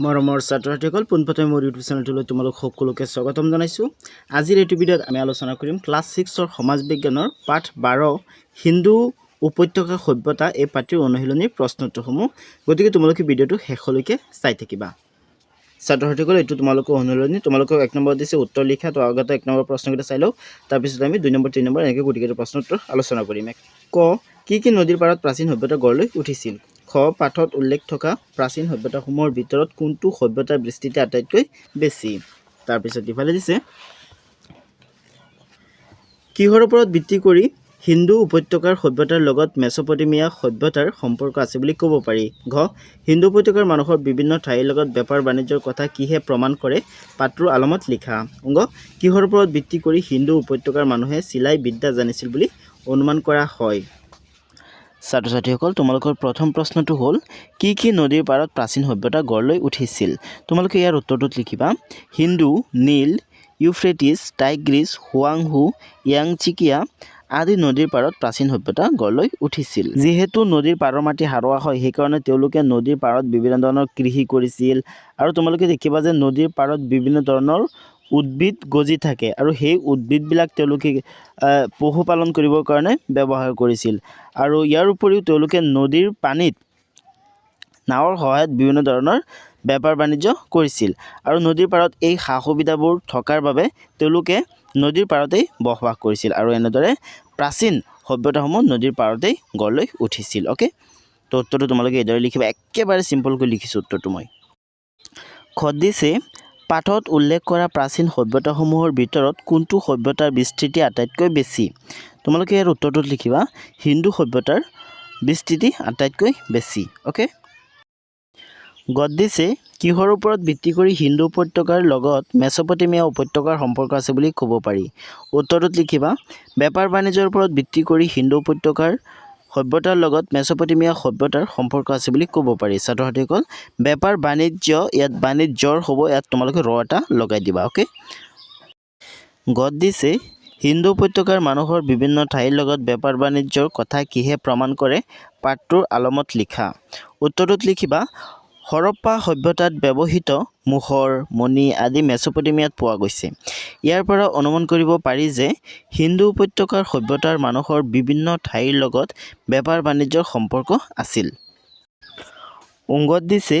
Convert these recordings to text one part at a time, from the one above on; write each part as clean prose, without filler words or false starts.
মৰমৰ ছাত্ৰ-ছাত্ৰীসকল পোনপ্ৰথমে মোৰ ইউটিউব চেনেলটোলৈ তোমালোক সকলোকে স্বাগতম জনাইছোঁ। আজিৰ এইটো ভিডিঅ'ত আমি আলোচনা কৰিম ক্লাছ 6ৰ সমাজ বিজ্ঞানৰ পাঠ 12 হিন্দু উপত্যকা সভ্যতা এই পাঠৰ অনুশীলনীৰ প্ৰশ্নোত্তৰসমূহ। গতিকে তোমালোকে ভিডিঅ'টো শেষলৈকে চাই থাকিবা। ছাত্ৰ-ছাত্ৰীসকল এইটো তোমালোকৰ অনুশীলনী, তোমালোকক 1 নম্বৰ দিছে উত্তৰ লিখা। তো আগতে 1 নম্বৰ প্ৰশ্নকেইটা চাই লওঁ, তাৰপিছত আমি 2 নম্বৰ 3 নম্বৰ এনেকৈ গোটেইকেইটা প্ৰশ্নোত্তৰ আলোচনা কৰিম। ক কি নদীৰ পাৰত প্ৰাচীন সভ্যতা গঢ় লৈ উঠিছিল? খ পাঠত উল্লেখ থকা প্ৰাচীন সভ্যতাসমূহৰ ভিতৰত কোনটো সভ্যতাৰ বিস্তৃতি আটাইতকৈ বেছি? তাৰপিছত ইফালে দিছে কিহৰ ওপৰত ভিত্তি কৰি হিন্দু উপত্যকাৰ সভ্যতাৰ লগত মেছোপটেমিয়া সভ্যতাৰ সম্পৰ্ক আছে বুলি ক'ব পাৰি? ঘ হিন্দু উপত্যকাৰ মানুহৰ বিভিন্ন ঠাইৰ লগত বেপাৰ বাণিজ্যৰ কথা কিহে প্ৰমাণ কৰে? পাঠটোৰ আলমত লিখা। অংগ কিহৰ ওপৰত ভিত্তি কৰি হিন্দু উপত্যকাৰ মানুহে চিলাই বিদ্যা জানিছিল বুলি অনুমান কৰা হয়? ছাত্ৰ-ছাত্ৰীসকল তোমালোকৰ প্ৰথম প্ৰশ্নটো হ'ল কি নদীৰ পাৰত প্ৰাচীন সভ্যতা গঢ় লৈ উঠিছিল? তোমালোকে ইয়াৰ উত্তৰটোত লিখিবা হিন্দু, নীল, ইউফ্ৰেটিছ, টাইগ্ৰিছ, হুৱাংহু, য়াংচিকিয়া আদি নদীৰ পাৰত প্ৰাচীন সভ্যতা গঢ় লৈ উঠিছিল। যিহেতু নদীৰ পাৰৰ মাটি সাৰুৱা হয়, সেইকাৰণে তেওঁলোকে নদীৰ পাৰত বিভিন্ন ধৰণৰ কৃষি কৰিছিল। আৰু তোমালোকে দেখিবা যে নদীৰ পাৰত বিভিন্ন ধৰণৰ উদ্ভিদ গজি থাকে আৰু সেই উদ্ভিদবিলাক তেওঁলোকে পশুপালন কৰিবৰ কাৰণে ব্যৱহাৰ কৰিছিল। আৰু ইয়াৰ উপৰিও তেওঁলোকে নদীৰ পানীত নাৱৰ সহায়ত বিভিন্ন ধৰণৰ বেপাৰ বাণিজ্য কৰিছিল। আৰু নদীৰ পাৰত এই সা সুবিধাবোৰ থকাৰ বাবে তেওঁলোকে নদীৰ পাৰতেই বসবাস কৰিছিল আৰু এনেদৰে প্ৰাচীন সভ্যতাসমূহ নদীৰ পাৰতেই গঢ় লৈ উঠিছিল। অ'কে, তো উত্তৰটো তোমালোকে এইদৰে লিখিবা, একেবাৰে চিম্পলকৈ লিখিছোঁ উত্তৰটো মই। খত দিছে পাঠত উল্লেখ কৰা প্ৰাচীন সভ্যতাসমূহৰ ভিতৰত কোনটো সভ্যতাৰ বিস্তৃতি আটাইতকৈ বেছি? তোমালোকে ইয়াৰ উত্তৰটোত লিখিবা হিন্দু সভ্যতাৰ বিস্তৃতি আটাইতকৈ বেছি। অ'কে, গত দিছে কিহৰ ওপৰত ভিত্তি কৰি হিন্দু উপত্যকাৰ লগত মেছোপটেমিয়া উপত্যকাৰ সম্পৰ্ক আছে বুলি ক'ব পাৰি? উত্তৰটোত লিখিবা বেপাৰ বাণিজ্যৰ ওপৰত ভিত্তি কৰি হিন্দু উপত্যকাৰ সভ্যতাৰ লগত মেছোপটেমিয়া সভ্যতাৰ সম্পৰ্ক আছে বুলি ক'ব পাৰি। ছাত্ৰ-ছাত্ৰীসকল বেপাৰ বাণিজ্য, ইয়াত বাণিজ্যৰ হ'ব, ইয়াত তোমালোকে ৰ এটা লগাই দিবা। অ'কে, গত দিছে হিন্দু উপত্যকাৰ মানুহৰ বিভিন্ন ঠাইৰ লগত বেপাৰ বাণিজ্যৰ কথা কিহে প্ৰমাণ কৰে? পাঠটোৰ আলমত লিখা। উত্তৰটোত লিখিবা হৰপ্পা সভ্যতাত ব্যৱহৃত মোহৰ, মণি আদি মেছোপটেমিয়াত পোৱা গৈছে। ইয়াৰ পৰা অনুমান কৰিব পাৰি যে হিন্দু উপত্যকাৰ সভ্যতাৰ মানুহৰ বিভিন্ন ঠাইৰ লগত বেপাৰ বাণিজ্যৰ সম্পৰ্ক আছিল। অংগত দিছে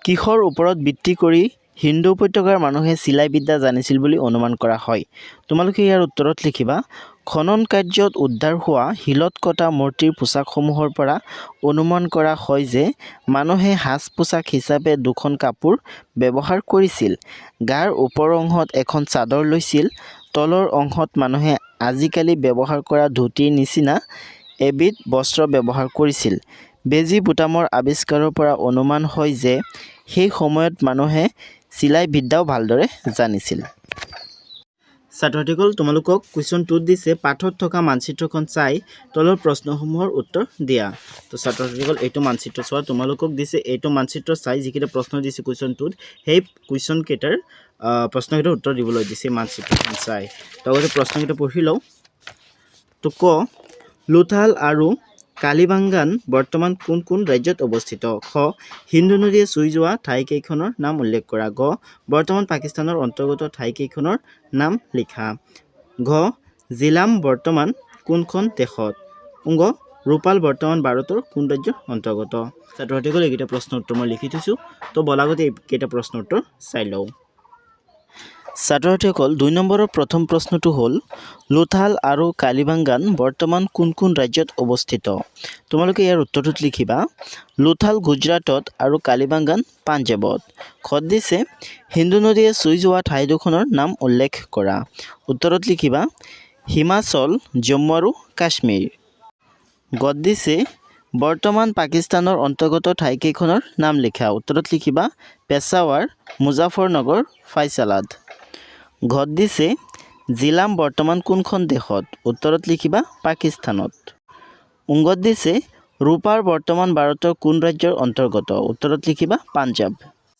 কিহৰ ওপৰত ভিত্তি কৰি হিন্দু উপত্যকাৰ মানুহে চিলাই বিদ্যা জানিছিল বুলি অনুমান কৰা হয়? তোমালোকে ইয়াৰ উত্তৰত লিখিবা খনন কাৰ্যত উদ্ধাৰ হোৱা শিলত কটা মূৰ্তিৰ পোচাকসমূহৰ পৰা অনুমান কৰা হয় যে মানুহে সাজ পোছাক হিচাপে দুখন কাপোৰ ব্যৱহাৰ কৰিছিল। গাৰ ওপৰ অংশত এখন চাদৰ লৈছিল, তলৰ অংশত মানুহে আজিকালি ব্যৱহাৰ কৰা ধুতিৰ নিচিনা এবিধ বস্ত্ৰ ব্যৱহাৰ কৰিছিল। বেজী বুটামৰ আৱিষ্কাৰৰ পৰা অনুমান হয় যে সেই সময়ত মানুহে চিলাই বিদ্যাও ভালদৰে জানিছিল। ছাত্ৰ-ছাত্ৰীসকল তোমালোকক কুৱেশ্যন 2 দিছে পাঠত থকা মানচিত্ৰখন চাই তলৰ প্ৰশ্নসমূহৰ উত্তৰ দিয়া। তো ছাত্ৰ-ছাত্ৰীসকল এইটো মানচিত্ৰ চোৱা, তোমালোকক দিছে এইটো মানচিত্ৰ চাই যিকেইটা প্ৰশ্ন দিছে কুৱেশ্যন 2ত সেই কুৱেশ্যন কেইটাৰ প্ৰশ্নকেইটাৰ উত্তৰ দিবলৈ দিছে মানচিত্ৰখন চাই। তো আগতে প্ৰশ্নকেইটা পঢ়ি লওঁ। তো ক লোথাল আৰু কালিবাংগান বৰ্তমান কোন কোন ৰাজ্যত অৱস্থিত? খ সিন্ধু নদীয়ে চুই যোৱা ঠাইকেইখনৰ নাম উল্লেখ কৰা। গ বৰ্তমান পাকিস্তানৰ অন্তৰ্গত ঠাইকেইখনৰ নাম লিখা। ঘ জিলাম বৰ্তমান কোনখন দেশত? অংগ ৰূপাল বৰ্তমান ভাৰতৰ কোন ৰাজ্যৰ অন্তৰ্গত? ছাত্ৰ-ছাত্ৰীসকল এইকেইটা প্ৰশ্নৰ উত্তৰ মই লিখি থৈছোঁ। তো বলাগতে এইকেইটা প্ৰশ্নৰ উত্তৰ চাই লওঁ। ছাত্ৰ-ছাত্ৰীসকল 2 নম্বৰৰ প্ৰথম প্ৰশ্নটো হ'ল লোথাল আৰু কালিবাংগান বৰ্তমান কোন কোন ৰাজ্যত অৱস্থিত? তোমালোকে ইয়াৰ উত্তৰটোত লিখিবা লোথাল গুজৰাটত আৰু কালিবাংগান পাঞ্জাৱত। খত দিছে সিন্ধু নদীয়ে চুই যোৱা ঠাইডোখৰৰ নাম উল্লেখ কৰা। উত্তৰত লিখিবা হিমাচল, জম্মু আৰু কাশ্মীৰ। গত দিছে বৰ্তমান পাকিস্তানৰ অন্তৰ্গত ঠাইকেইখনৰ নাম লিখা। উত্তৰত লিখিবা পেছাৱাৰ, মুজাফৰনগৰ, ফাইছালাদ। ঘত দিছে জিলাম বৰ্তমান কোনখন দেশত? উত্তৰত লিখিবা পাকিস্তানত। অংগত দিছে ৰূপাৰ বৰ্তমান ভাৰতৰ কোন ৰাজ্যৰ অন্তৰ্গত? উত্তৰত লিখিবা পাঞ্জাৱ।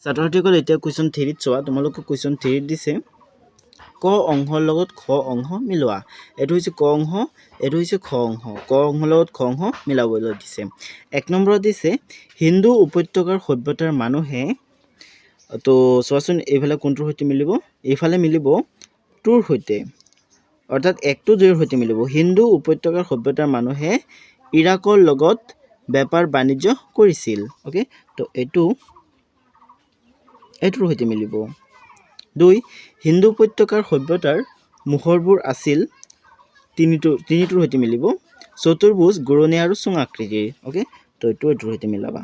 ছাত্ৰ-ছাত্ৰীসকল এতিয়া কুৱেশ্যন 3ত চোৱা, তোমালোকক কুৱেশ্যন 3ত দিছে ক অংশৰ লগত খ অংশ মিলোৱা। এইটো হৈছে ক অংশ, এইটো হৈছে খ অংশ। ক অংশৰ লগত খ অংশ মিলাবলৈ দিছে। 1 নম্বৰত দিছে হিন্দু উপত্যকাৰ সভ্যতাৰ মানুহে তো চোৱাচোন এইফালে কোনটোৰ সৈতে মিলিব এইফালে মিলিব টুৰ সৈতে অৰ্থাৎ 1 2 ৰ সৈতে মিলিব হিন্দু উপত্যকাৰ সভ্যতাৰ মানুহে ইৰাকৰ লগত বেপাৰ বাণিজ্য কৰিছিল ওকে তো এইটোৰ সৈতে মিলিব 2 হিন্দু উপত্যকাৰ সভ্যতাৰ মুখৰবোৰ আছিল তিনিটোৰ সৈতে মিলিব চতুৰ্ভুজ গুৰণীয়া আৰু চুং আকৃতিৰ ওকে তো এইটোৰ সৈতে মিলাবা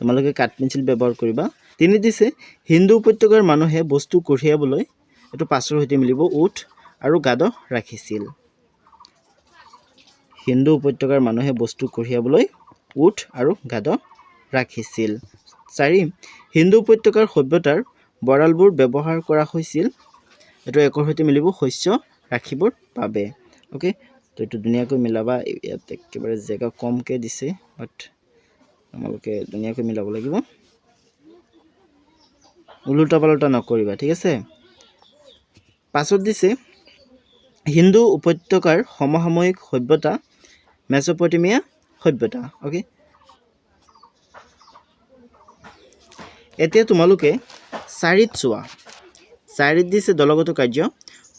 তোমালোকে কাঠ পেঞ্চিল ব্যৱহাৰ কৰিবা 3 দিছে হিন্দু উপত্যকাৰ মানুহে বস্তু কঢ়িয়াবলৈ এইটো 5ৰ সৈতে মিলিব উঠ আৰু গাদ ৰাখিছিল হিন্দু উপত্যকাৰ মানুহে বস্তু কঢ়িয়াবলৈ উঠ আৰু গাদ ৰাখিছিল 4 হিন্দু উপত্যকাৰ সভ্যতাৰ বৰালবোৰ ব্যৱহাৰ কৰা হৈছিল এইটো 1ৰ সৈতে মিলিব শস্য ৰাখিবৰ বাবে ওকে তো এইটো ধুনীয়াকৈ মিলাবা ইয়াত একেবাৰে জেগা কমকৈ দিছে বাট তোমালোকে ধুনীয়াকৈ মিলাব লাগিব উল্টা পাল্টা নকৰিবা ঠিক আছে 5ত দিছে হিন্দু উপত্যকাৰ সমসাময়িক সভ্যতা মেছোপটেমিয়া সভ্যতা ওকে এতিয়া তোমালোকে 4ত চোৱা 4ত দিছে দলগত কাৰ্য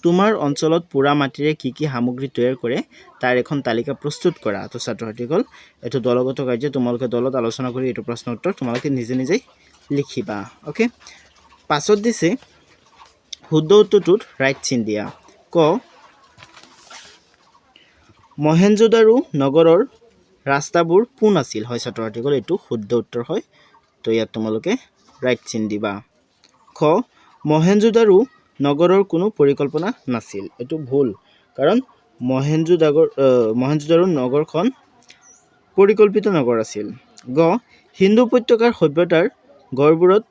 তোমাৰ অঞ্চলত পুৰা মাটিৰে কি কি সামগ্ৰী তৈয়াৰ কৰে তাৰ এখন তালিকা প্ৰস্তুত কৰা তো ছাত্ৰ-ছাত্ৰীসকল এটো দলগত কাৰ্য তোমালোকে দলত আলোচনা কৰি এটো প্ৰশ্ন উত্তৰ তোমালোকে নিজে নিজে লিখিবা ওকে 5ত দিছে শুদ্ধ উত্তৰটোত ৰাইট চিন দিয়া ক মহেঞ্জোদাৰো নগৰৰ ৰাস্তাবোৰ কোন আছিল হয় ছাত্ৰ-ছাত্ৰীসকল এটো শুদ্ধ উত্তৰ হয় তো ইয়াত তোমালোকে ৰাইট চিন দিবা খ মহেঞ্জোদাৰো নগৰৰ কোনো পৰিকল্পনা নাছিল এটো ভুল কাৰণ মহেঞ্জোদাৰো নগৰখন পৰিকল্পিত নগৰ আছিল গ হিন্দু উপত্যকাৰ সভ্যতাৰ গড়বোৰত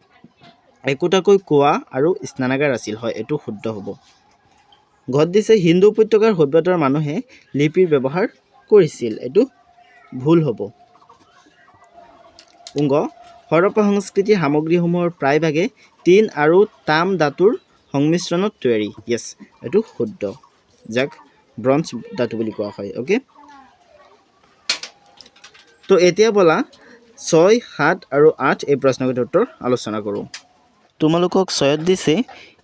একোটাকৈ কুঁৱা আৰু স্নানাগাৰ আছিল হয় এটো শুদ্ধ হ'ব ঘট দিছে হিন্দু উপত্যকাৰ সভ্যতাৰ মানুহে লিপিৰ ব্যৱহাৰ কৰিছিল এটো ভুল হ'ব উংগ হৰপ্পা সংস্কৃতিৰ সামগ্ৰীসমূহৰ প্ৰায়ভাগে টিন আৰু তাম ধাতুৰ সংমিশ্ৰণত তৈয়াৰী ইয়েছ এটো শুদ্ধ যাক ব্ৰঞ্জ ধাতু বুলি কোৱা হয় ওকে তো এতিয়া বলা 6 7 আৰু 8 এই প্ৰশ্নকেইটাৰ উত্তৰ আলোচনা কৰোঁ তোমালোকক 6ত দিছে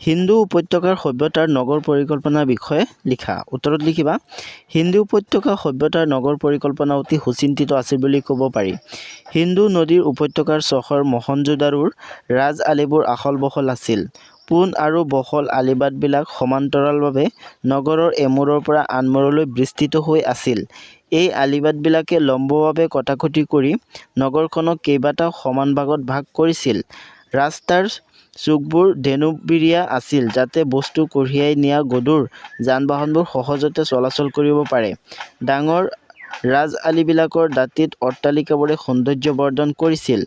হিন্দু উপত্যকাৰ সভ্যতাৰ নগৰ পৰিকল্পনাৰ বিষয়ে লিখা উত্তৰত লিখিবা হিন্দু উপত্যকা সভ্যতাৰ নগৰ পৰিকল্পনা অতি সুচিন্তিত আছিল বুলি ক'ব পাৰি হিন্দু নদীৰ উপত্যকাৰ চহৰ মহেঞ্জোদাৰোৰ ৰাজ আলিবোৰ আহল বহল আছিল পোন আৰু বহল আলিবাটবিলাক সমান্তৰালভাৱে নগৰৰ এমূৰৰ পৰা আনমূৰলৈ বিস্তৃত হৈ আছিল এই আলিবাটবিলাকে লম্বভাৱে কটাকটি কৰি নগৰখনক কেইবাটাও সমান ভাগত ভাগ কৰিছিল ৰাস্তাৰ চুকবোৰ ধেনুবিৰীয়া আছিল যাতে বস্তু কঢ়িয়াই নিয়া গধুৰ যান-বাহনবোৰ সহজতে চলাচল কৰিব পাৰে ডাঙৰ ৰাজ আলিবিলাকৰ দাঁতিত অট্টালিকাবোৰে সৌন্দৰ্য বৰ্ধন কৰিছিল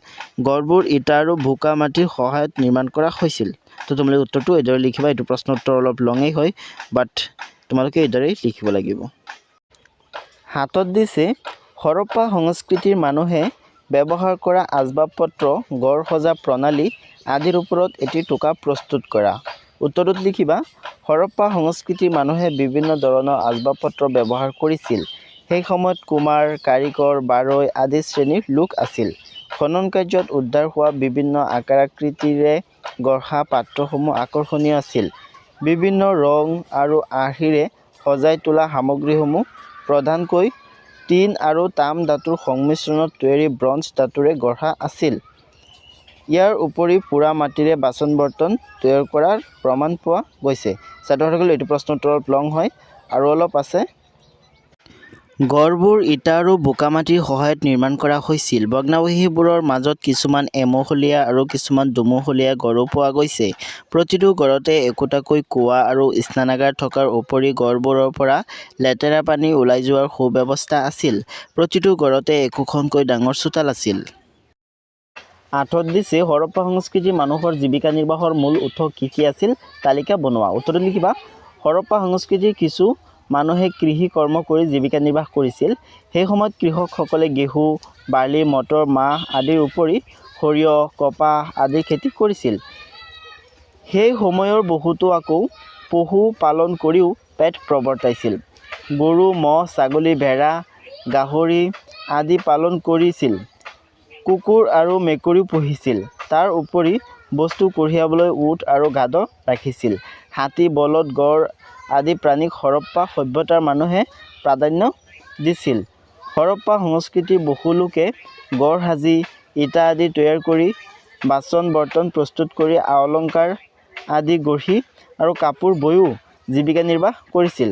গড়বোৰ ইটা আৰু বোকা মাটিৰ সহায়ত নিৰ্মাণ কৰা হৈছিল তো তোমালোকে উত্তৰটো এইদৰে লিখিবা এইটো প্ৰশ্ন উত্তৰ অলপ লঙেই হয় বাট তোমালোকে এইদৰে লিখিব লাগিব 7ত দিছে হৰপ্পা সংস্কৃতিৰ মানুহে ব্যৱহাৰ কৰা আচবাবপত্ৰ গড় সজা প্ৰণালী আদিৰ ওপৰত এটি টোকা প্ৰস্তুত কৰা উত্তৰত লিখিবা হৰপ্পা সংস্কৃতিৰ মানুহে বিভিন্ন ধৰণৰ আচবাবপত্ৰ ব্যৱহাৰ কৰিছিল সেই সময়ত কুমাৰ কাৰিকৰ বাৰৈ আদি শ্ৰেণীৰ লোক আছিল খনন কাৰ্যত উদ্ধাৰ হোৱা বিভিন্ন আকাৰ আকৃতিৰে গঢ়া পাত্ৰসমূহ আকৰ্ষণীয় আছিল বিভিন্ন ৰং আৰু আৰ্হিৰে সজাই তোলা সামগ্ৰীসমূহ প্ৰধানকৈ টিন আৰু তাম ধাতুৰ সংমিশ্ৰণত তৈয়াৰী ব্ৰঞ্জ ধাতুৰে গঢ়া আছিল ইয়াৰ উপৰি পুৰা মাটিৰে বাচন বৰ্তন তৈয়াৰ কৰাৰ প্ৰমাণ পোৱা গৈছে ছাত্ৰসকল এইটো প্ৰশ্ন উত্তৰ লং হয় আৰু অলপ আছে গড়বোৰ ইটা আৰু বোকা মাটিৰ সহায়ত নিৰ্মাণ কৰা হৈছিল ভগ্নাৱশেষবোৰৰ মাজত কিছুমান এমহলীয়া আৰু কিছুমান দুমহলীয়া গড়ো পোৱা গৈছে প্ৰতিটো গড়তে একোটাকৈ কুঁৱা আৰু স্নানাগাৰ থকাৰ উপৰি গড়বোৰৰ পৰা লেতেৰা পানী ওলাই যোৱাৰ সুব্যৱস্থা আছিল প্ৰতিটো গড়তে একোখনকৈ ডাঙৰ চোতাল আছিল 8ত দিছে হৰপ্পা সংস্কৃতিৰ মানুহৰ জীৱিকা নিৰ্বাহৰ মূল উৎস কি আছিল তালিকা বনোৱা উত্তৰত লিখিবা হৰপ্পা সংস্কৃতিৰ কিছু মানুহে কৃষি কৰ্ম কৰি জীৱিকা নিৰ্বাহ কৰিছিল সেই সময়ত কৃষকসকলে গেহু বাৰ্লি মটৰ মাহ আদিৰ উপৰি সৰিয়হ কপাহ আদিৰ খেতি কৰিছিল সেই সময়ৰ বহুতো আকৌ পশু পালন কৰিও পেট প্ৰৱৰ্তাইছিল গৰু মহ ছাগলী ভেড়া গাহৰি আদি পালন কৰিছিল কুকুৰ আৰু মেকুৰীও পুহিছিল তাৰ উপৰি বস্তু কঢ়িয়াবলৈ উট আৰু গাধ ৰাখিছিল। হাতী, বলদ, গড় আদি প্ৰাণীক হৰপ্পা সভ্যতাৰ মানুহে প্ৰাধান্য দিছিল। হৰপ্পা সংস্কৃতিৰ বহু লোকে গড় সাজি, ইটা আদি তৈয়াৰ কৰি, বাচন বৰ্তন প্ৰস্তুত কৰি, অলংকাৰ আদি গঢ়ি আৰু কাপোৰ বৈও জীৱিকা নিৰ্বাহ কৰিছিল।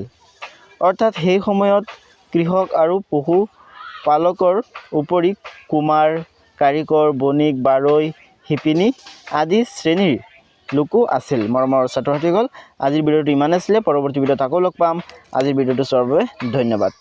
অৰ্থাৎ সেই সময়ত কৃষক আৰু পশু পালকৰ উপৰি কুমাৰ, কাৰিকৰ, বণিক, বাৰৈ, শিপিনী আদি শ্ৰেণীৰ লোকো আছিল। মৰমৰ ছাত্ৰ-ছাত্ৰীসকল, আজিৰ ভিডিঅ'টো ইমান আছিলে। পৰৱৰ্তী ভিডিঅ'ত আকৌ লগ পাম। আজিৰ ভিডিঅ'টো চোৱাৰ বাবে ধন্যবাদ।